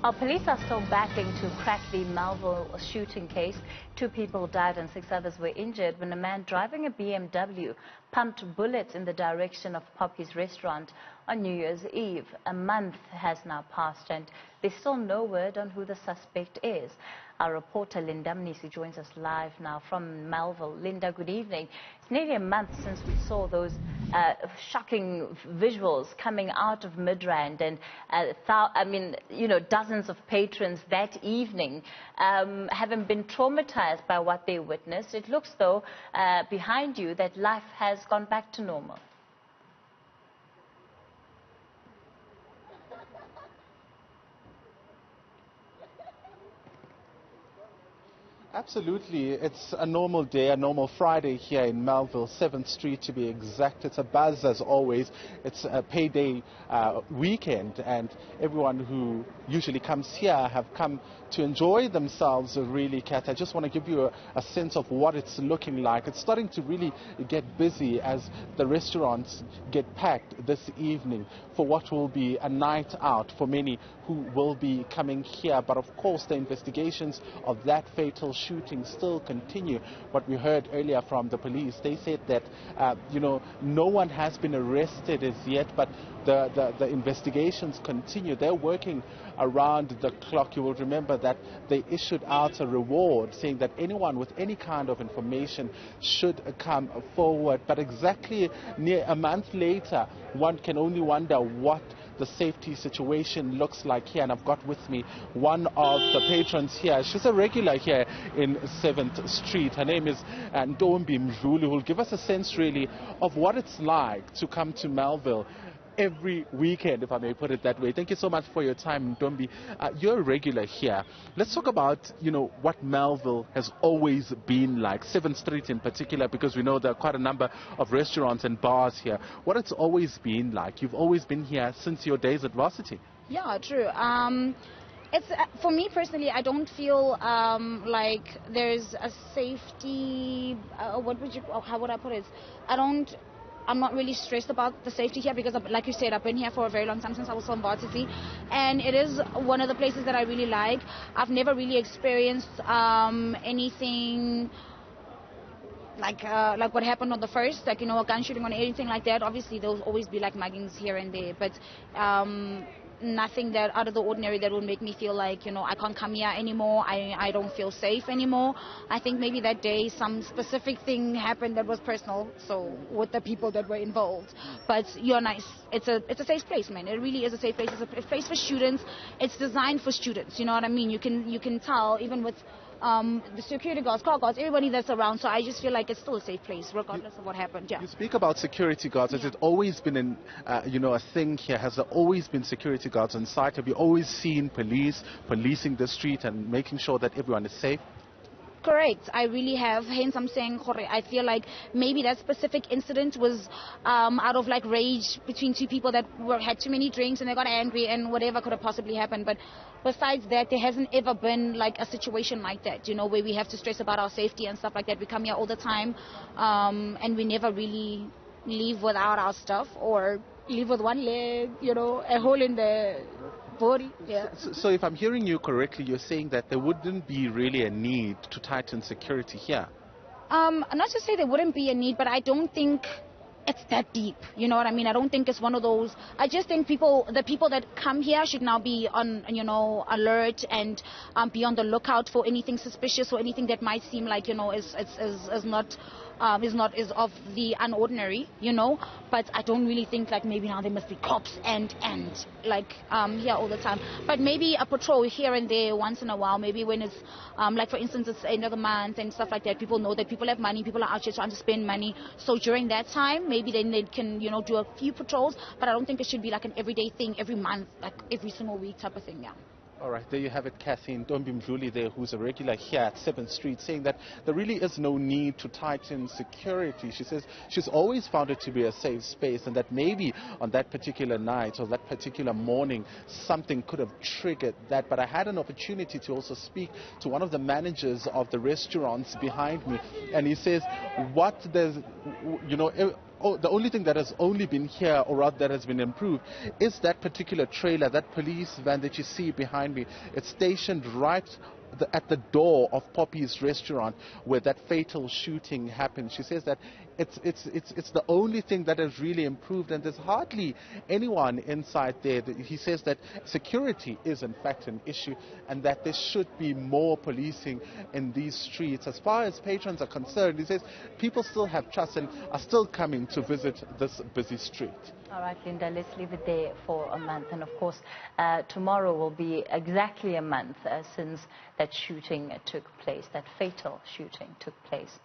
Well, police are still battling to crack the Melville shooting case. 2 people died and 6 others were injured when a man driving a BMW pumped bullets in the direction of Poppy's restaurant on New Year's Eve. A month has now passed and there's still no word on who the suspect is. Our reporter Linda Mnisi joins us live now from Melville. Linda, good evening. It's nearly a month since we saw those shocking visuals coming out of Midrand, and dozens of patrons that evening having been traumatized by what they witnessed. It looks though behind you that life has gone back to normal. Absolutely. It's a normal day, a normal Friday here in Melville, 7th Street to be exact. It's a buzz as always. It's a payday weekend, and everyone who usually comes here have come to enjoy themselves really, Kat. I just want to give you a sense of what it's looking like. It's starting to really get busy as the restaurants get packed this evening for what will be a night out for many who will be coming here. But of course, the investigations of that fatal shooting still continue. What we heard earlier from the police, they said that no one has been arrested as yet, but the investigations continue. They're working around the clock. You will remember that they issued out a reward saying that anyone with any kind of information should come forward. But exactly near a month later, one can only wonder what the safety situation looks like here. And I've got with me one of the patrons here. She's a regular here in 7th Street. Her name is Mnisi, who will give us a sense really of what it's like to come to Melville every weekend, if I may put it that way. Thank you so much for your time, Ntombi. You're a regular here. Let's talk about, what Melville has always been like, 7th Street in particular, because we know there are quite a number of restaurants and bars here. What it's always been like. You've always been here since your days at varsity. Yeah, true. It's for me personally, I don't feel like there's a safety. How would I put it? I'm not really stressed about the safety here because, like you said, I've been here for a very long time, since I was on varsity, and it is one of the places that I really like. I've never really experienced anything like what happened on the first, a gun shooting or anything like that. Obviously, there'll always be like muggings here and there, but nothing that out of the ordinary that would make me feel like, I can't come here anymore. I don't feel safe anymore. I think maybe that day some specific thing happened that was personal, so with the people that were involved. But you're nice. It's a safe place, man. It really is a safe place. It's a place for students. It's designed for students. You know what I mean? You can tell even with the security guards, car guards, everybody that's around. So I just feel like it's still a safe place, regardless of what happened. Yeah. You speak about security guards. Has it always been a thing here? Has there always been security guards on site? Have you always seen policing the street and making sure that everyone is safe? Correct. I really have. Hence, I'm saying, I feel like maybe that specific incident was out of like rage between 2 people that had too many drinks and they got angry and whatever could have possibly happened. But besides that, there hasn't ever been like a situation like that, where we have to stress about our safety and stuff like that. We come here all the time, and we never really leave without our stuff or leave with one leg, a hole in the body. Yeah. So if I'm hearing you correctly, you're saying that there wouldn't be really a need to tighten security here? Not to say there wouldn't be a need, but I don't think it's that deep. You know what I mean? I don't think it's one of those. I just think the people that come here should now be on, alert and be on the lookout for anything suspicious or anything that might seem like, is not of the unordinary, but I don't really think like maybe now there must be cops and like here all the time, but maybe a patrol here and there once in a while, maybe when it's like for instance it's the end of the month and stuff like that. People know that people have money, people are out here trying to spend money, so during that time maybe then they can do a few patrols, but I don't think it should be like an everyday thing every month, like every single week type of thing. Yeah. All right, there you have it, Kathy Ntombi there, who's a regular here at 7th Street, saying that there really is no need to tighten security. She says she's always found it to be a safe space, and that maybe on that particular night or that particular morning something could have triggered that. But I had an opportunity to also speak to one of the managers of the restaurants behind me, and he says what there's, the only thing that has only been here, or rather that has been improved, is that particular trailer, that police van that you see behind me. It's stationed right at the door of Poppy's restaurant where that fatal shooting happened. She says that it's the only thing that has really improved, and there's hardly anyone inside there. He says that security is in fact an issue, and that there should be more policing in these streets. As far as patrons are concerned, he says people still have trust and are still coming to visit this busy street. All right, Linda, let's leave it there for a month. And of course, tomorrow will be exactly a month since that shooting took place, that fatal shooting took place.